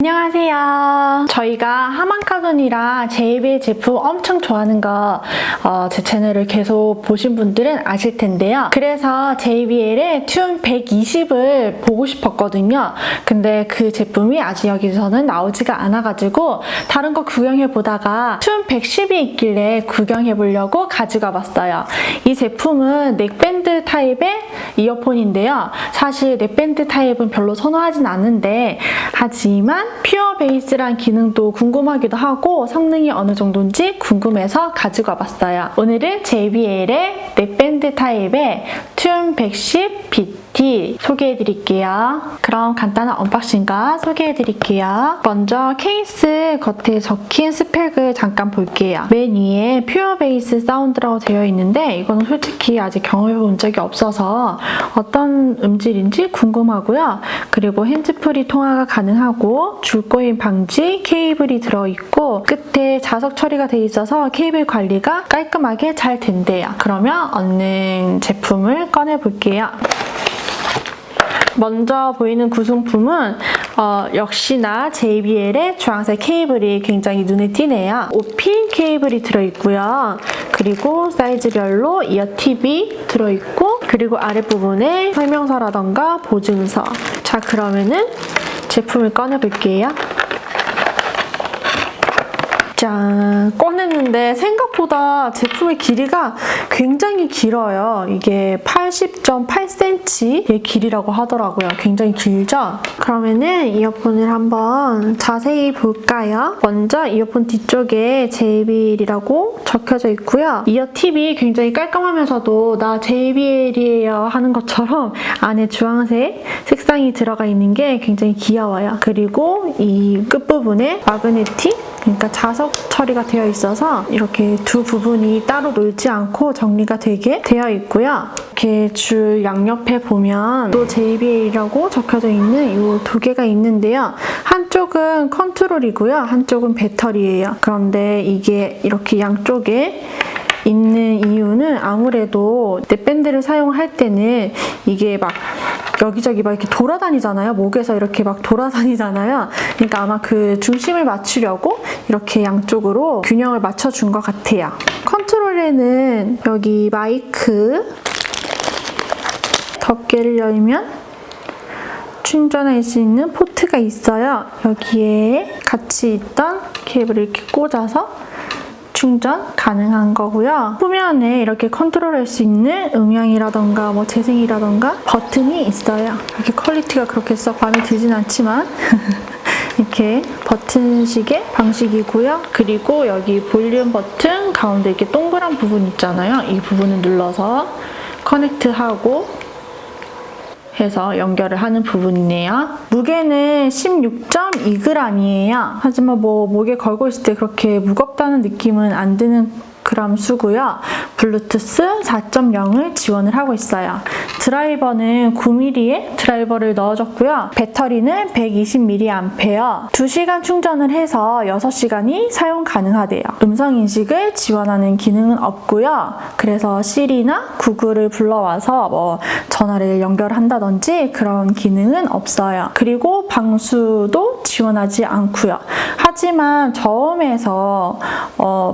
안녕하세요. 저희가 하만카돈이랑 JBL 제품 엄청 좋아하는 거 제 채널을 계속 보신 분들은 아실 텐데요. 그래서 JBL의 튠 120을 보고 싶었거든요. 근데 그 제품이 아직 여기서는 나오지가 않아가지고 다른 거 구경해보다가 튠 110이 있길래 구경해보려고 가져가 봤어요. 이 제품은 넥밴드 타입의 이어폰인데요. 사실 넥밴드 타입은 별로 선호하진 않는데 하지만 퓨어 베이스란 기능도 궁금하기도 하고 성능이 어느 정도인지 궁금해서 가지고 와봤어요. 오늘은 JBL의 넥밴드 타입의 튠 110 BT 소개해드릴게요. 그럼 간단한 언박싱과 소개해드릴게요. 먼저 케이스 겉에 적힌 스펙을 잠깐 볼게요. 맨 위에 퓨어 베이스 사운드라고 되어 있는데 이거는 솔직히 아직 경험해본 적이 없어서 어떤 음질인지 궁금하고요. 그리고 핸즈프리 통화가 가능하고 줄꼬임 방지 케이블이 들어있고 끝에 자석 처리가 되어 있어서 케이블 관리가 깔끔하게 잘 된대요. 그러면 얻는 제품을 꺼내볼게요. 먼저 보이는 구성품은 역시나 JBL의 주황색 케이블이 굉장히 눈에 띄네요. 5핀 케이블이 들어있고요. 그리고 사이즈별로 이어팁이 들어있고 그리고 아랫부분에 설명서라던가 보증서. 자, 그러면은 제품을 꺼내볼게요. 짠! 꺼냈는데 생각보다 제품의 길이가 굉장히 길어요. 이게 80.8cm의 길이라고 하더라고요. 굉장히 길죠? 그러면은 이어폰을 한번 자세히 볼까요? 먼저 이어폰 뒤쪽에 JBL이라고 적혀져 있고요. 이어팁이 굉장히 깔끔하면서도 나 JBL이에요 하는 것처럼 안에 주황색 색상이 들어가 있는 게 굉장히 귀여워요. 그리고 이 끝부분에 마그네틱, 그러니까 자석 처리가 되어 있어서 이렇게 두 부분이 따로 놀지 않고 정리가 되게 되어 있고요. 이렇게 줄 양옆에 보면 또 JBL이라고 적혀져 있는 이 두 개가 있는데요. 한쪽은 컨트롤이고요. 한쪽은 배터리예요. 그런데 이게 이렇게 양쪽에 있는 이유는 아무래도 넥밴드를 사용할 때는 이게 막 여기저기 막 이렇게 돌아다니잖아요. 목에서 이렇게 막 돌아다니잖아요. 그러니까 아마 그 중심을 맞추려고 이렇게 양쪽으로 균형을 맞춰준 것 같아요. 컨트롤에는 여기 마이크 덮개를 열면 충전할 수 있는 포트가 있어요. 여기에 같이 있던 케이블을 이렇게 꽂아서 충전 가능한 거고요. 후면에 이렇게 컨트롤할 수 있는 음향이라던가 뭐 재생이라던가 버튼이 있어요. 이렇게 퀄리티가 그렇게 썩 마음에 들진 않지만 이렇게 버튼식의 방식이고요. 그리고 여기 볼륨 버튼 가운데 이렇게 동그란 부분 있잖아요. 이 부분을 눌러서 커넥트하고 해서 연결을 하는 부분이네요. 무게는 16.2g이에요. 하지만 뭐 목에 걸고 있을 때 그렇게 무겁다는 느낌은 안 드는 그램 수고요. 블루투스 4.0을 지원을 하고 있어요. 드라이버는 9mm의 드라이버를 넣어줬고요. 배터리는 120mAh, 2시간 충전을 해서 6시간이 사용 가능하대요. 음성인식을 지원하는 기능은 없고요. 그래서 시리나 구글을 불러와서 뭐 전화를 연결한다든지 그런 기능은 없어요. 그리고 방수도 지원하지 않고요. 하지만 저음에서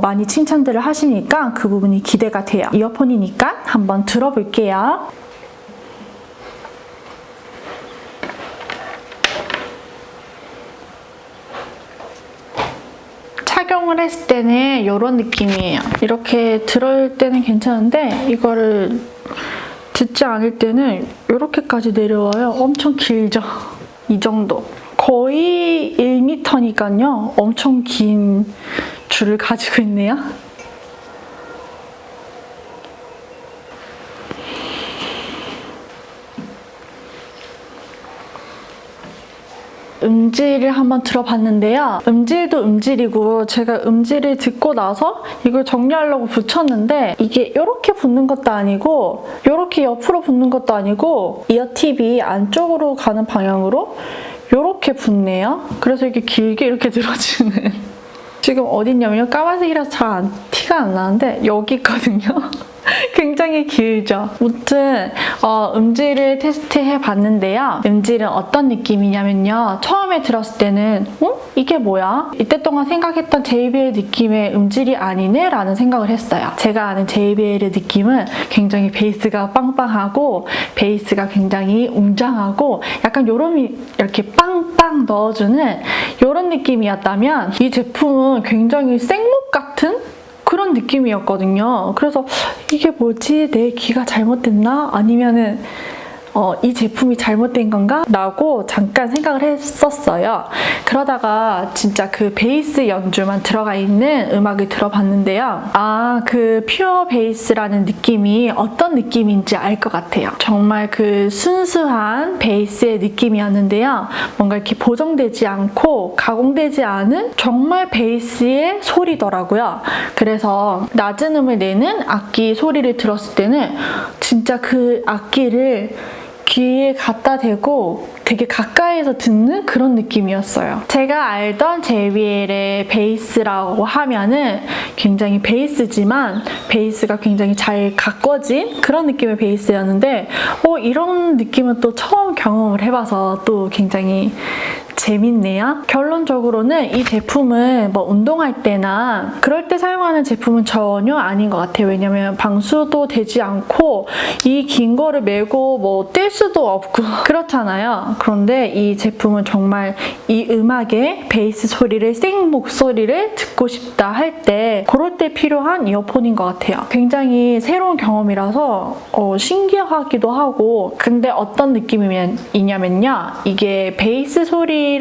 많이 칭찬들을 하시니까 그 부분이 기대가 돼요. 이어폰이니까 한번 들어볼게요. 착용을 했을 때는 이런 느낌이에요. 이렇게 들을 때는 괜찮은데 이거를 듣지 않을 때는 이렇게까지 내려와요. 엄청 길죠? 이 정도. 거의 1m니까요. 엄청 긴 줄을 가지고 있네요. 음질을 한번 들어봤는데요. 음질도 음질이고 제가 음질을 듣고 나서 이걸 정리하려고 붙였는데 이게 이렇게 붙는 것도 아니고 이렇게 옆으로 붙는 것도 아니고 이어팁이 안쪽으로 가는 방향으로 이렇게 붙네요. 그래서 이게 길게 이렇게 늘어지는 지금 어딨냐면요. 까만색이라서 잘 티가 안 나는데 여기 있거든요. 굉장히 길죠. 무튼 음질을 테스트해 봤는데요. 음질은 어떤 느낌이냐면요. 처음에 들었을 때는 이게 뭐야? 이때 동안 생각했던 JBL 느낌의 음질이 아니네? 라는 생각을 했어요. 제가 아는 JBL의 느낌은 굉장히 베이스가 빵빵하고 베이스가 굉장히 웅장하고 약간 요런 이렇게 빵빵 넣어주는 이런 느낌이었다면 이 제품은 굉장히 생목 같은 그런 느낌이었거든요. 그래서 이게 뭐지? 내 귀가 잘못됐나? 아니면은 이 제품이 잘못된 건가? 라고 잠깐 생각을 했었어요. 그러다가 진짜 그 베이스 연주만 들어가 있는 음악을 들어봤는데요. 그 퓨어 베이스라는 느낌이 어떤 느낌인지 알 것 같아요. 정말 그 순수한 베이스의 느낌이었는데요. 뭔가 이렇게 보정되지 않고 가공되지 않은 정말 베이스의 소리더라고요. 그래서 낮은 음을 내는 악기 소리를 들었을 때는 진짜 그 악기를 귀에 갖다 대고 되게 가까이서 듣는 그런 느낌이었어요. 제가 알던 JBL의 베이스라고 하면은 굉장히 베이스지만 베이스가 굉장히 잘 가꿔진 그런 느낌의 베이스였는데 이런 느낌은 또 처음 경험을 해봐서 또 굉장히 재밌네요. 결론적으로는 이 제품은 뭐 운동할 때나 그럴 때 사용하는 제품은 전혀 아닌 것 같아요. 왜냐면 방수도 되지 않고 이 긴 거를 메고 뭐 뗄 수도 없고 그렇잖아요. 그런데 이 제품은 정말 이 음악의 베이스 소리를 생 목소리를 듣고 싶다 할 때 그럴 때 필요한 이어폰인 것 같아요. 굉장히 새로운 경험이라서 신기하기도 하고 근데 어떤 느낌이냐면요. 이게 베이스 소리를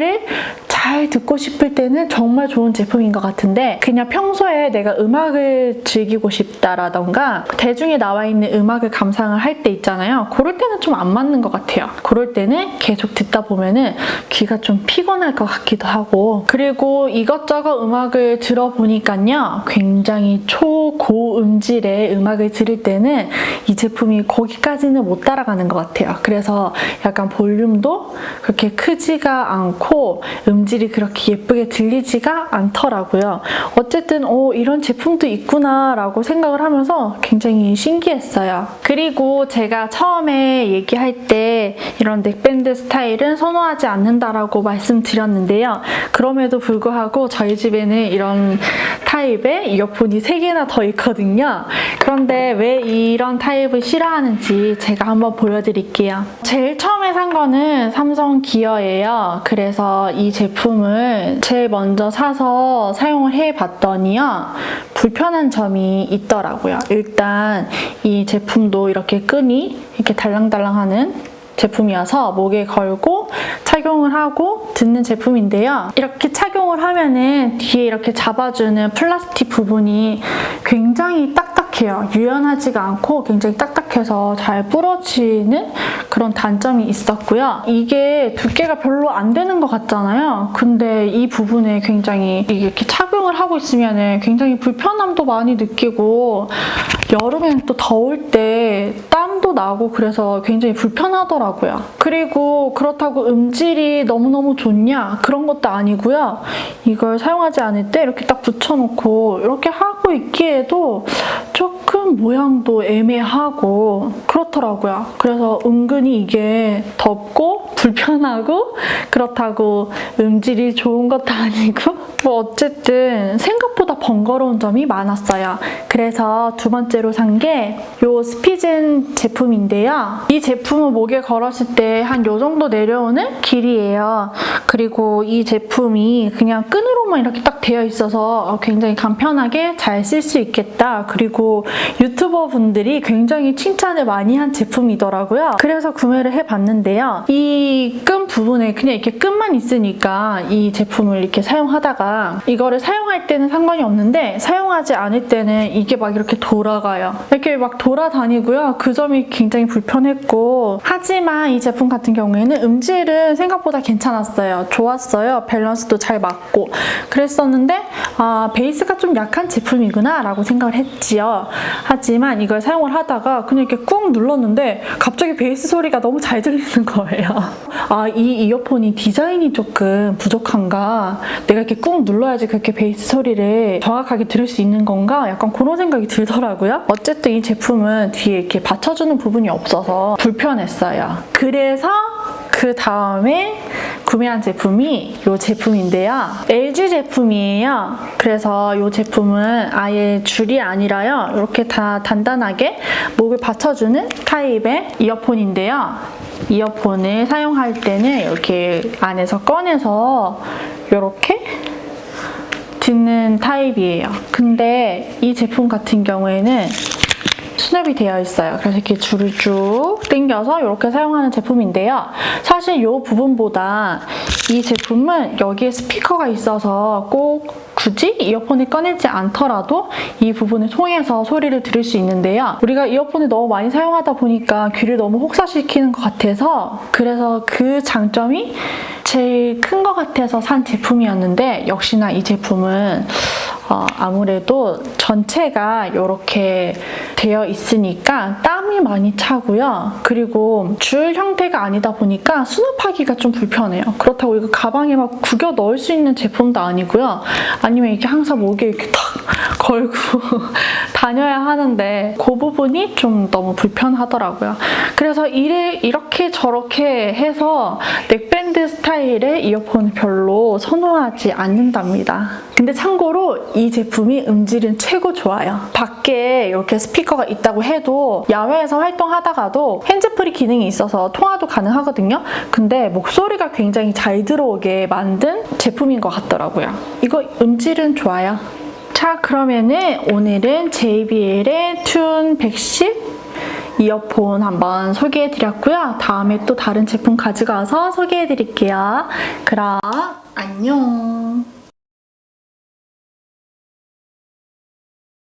잘 듣고 싶을 때는 정말 좋은 제품인 것 같은데 그냥 평소에 내가 음악을 즐기고 싶다라던가 대중에 나와 있는 음악을 감상을 할 때 있잖아요. 그럴 때는 좀 안 맞는 것 같아요. 그럴 때는 계속 듣다 보면은 귀가 좀 피곤할 것 같기도 하고 그리고 이것저것 음악을 들어보니까요. 굉장히 초고음질의 음악을 들을 때는 이 제품이 거기까지는 못 따라가는 것 같아요. 그래서 약간 볼륨도 그렇게 크지가 않고 음질이 그렇게 예쁘게 들리지가 않더라고요. 어쨌든 이런 제품도 있구나 라고 생각을 하면서 굉장히 신기했어요. 그리고 제가 처음에 얘기할 때 이런 넥밴드 스타일은 선호하지 않는다라고 말씀드렸는데요. 그럼에도 불구하고 저희 집에는 이런 타입의 이어폰이 3개나 더 있거든요. 그런데 왜 이런 타입을 싫어하는지 제가 한번 보여드릴게요. 제일 처음에 산 거는 삼성 기어예요. 그래서 이 제품을 제일 먼저 사서 사용을 해봤더니요. 불편한 점이 있더라고요. 일단 이 제품도 이렇게 끈이 이렇게 달랑달랑하는 제품이어서 목에 걸고 착용을 하고 듣는 제품인데요. 이렇게 착용을 하면은 뒤에 이렇게 잡아주는 플라스틱 부분이 굉장히 딱딱해요. 유연하지가 않고 굉장히 딱딱해서 잘 부러지는 그런 단점이 있었고요. 이게 두께가 별로 안 되는 것 같잖아요. 근데 이 부분에 굉장히 이렇게 착용을 하고 있으면은 굉장히 불편함도 많이 느끼고 여름엔 또 더울 때 땀도 나고 그래서 굉장히 불편하더라고요. 그리고 그렇다고 음질이 너무너무 좋냐? 그런 것도 아니고요. 이걸 사용하지 않을 때 이렇게 딱 붙여놓고 이렇게 하고 있기에도 조금 모양도 애매하고 그렇더라고요. 그래서 은근히 이게 덥고 불편하고 그렇다고 음질이 좋은 것도 아니고 뭐 어쨌든 생각보다 번거로운 점이 많았어요. 그래서 두 번째로 산 게 이 스피즌 제품인데요. 이 제품은 목에 걸었을 때 한 요 정도 내려오는 길이에요. 그리고 이 제품이 그냥 끈으로만 이렇게 딱 되어 있어서 굉장히 간편하게 잘 쓸 수 있겠다. 그리고 유튜버 분들이 굉장히 칭찬을 많이 한 제품이더라고요. 그래서 구매를 해봤는데요. 이 끈 부분에 그냥 이렇게 끈만 있으니까 이 제품을 이렇게 사용하다가 이거를 사용할 때는 상관이 없는데 사용하지 않을 때는 이게 막 이렇게 돌아가요. 좋아요. 이렇게 막 돌아다니고요. 그 점이 굉장히 불편했고, 하지만 이 제품 같은 경우에는 음질은 생각보다 괜찮았어요. 좋았어요. 밸런스도 잘 맞고 그랬었는데 베이스가 좀 약한 제품이구나 라고 생각을 했지요. 하지만 이걸 사용을 하다가 그냥 이렇게 꾹 눌렀는데 갑자기 베이스 소리가 너무 잘 들리는 거예요. 이 이어폰이 디자인이 조금 부족한가? 내가 이렇게 꾹 눌러야지 그렇게 베이스 소리를 정확하게 들을 수 있는 건가? 약간 그런 생각이 들더라고요. 어쨌든 이 제품은 뒤에 이렇게 받쳐주는 부분이 없어서 불편했어요. 그래서 그 다음에 구매한 제품이 이 제품인데요. LG 제품이에요. 그래서 이 제품은 아예 줄이 아니라요. 이렇게 다 단단하게 목을 받쳐주는 타입의 이어폰인데요. 이어폰을 사용할 때는 이렇게 안에서 꺼내서 이렇게 듣는 타입이에요. 근데 이 제품 같은 경우에는 수납이 되어 있어요. 그래서 이렇게 줄을 쭉 당겨서 이렇게 사용하는 제품인데요. 사실 이 부분보다 이 제품은 여기에 스피커가 있어서 꼭 굳이 이어폰을 꺼내지 않더라도 이 부분을 통해서 소리를 들을 수 있는데요. 우리가 이어폰을 너무 많이 사용하다 보니까 귀를 너무 혹사시키는 것 같아서, 그래서 그 장점이 제일 큰 것 같아서 산 제품이었는데, 역시나 이 제품은 아무래도 전체가 이렇게 되어 있으니까 땀이 많이 차고요. 그리고 줄 형태가 아니다 보니까 수납하기가 좀 불편해요. 그렇다고 이거 가방에 막 구겨 넣을 수 있는 제품도 아니고요. 아니면 이렇게 항상 목에 이렇게 탁 걸고 다녀야 하는데 그 부분이 좀 너무 불편하더라고요. 그래서 이렇게 저렇게 해서 넥밴드 스타일의 이어폰을 별로 선호하지 않는답니다. 근데 참고로 이 제품이 음질은 최고 좋아요. 밖에 이렇게 스피커가 있다고 해도 야외에서 활동하다가도 핸즈프리 기능이 있어서 통화도 가능하거든요. 근데 목소리가 굉장히 잘 들어오게 만든 제품인 것 같더라고요. 이거 음질은 좋아요. 자, 그러면은 오늘은 JBL의 튠 110 이어폰 한번 소개해드렸고요. 다음에 또 다른 제품 가져가서 소개해드릴게요. 그럼 안녕.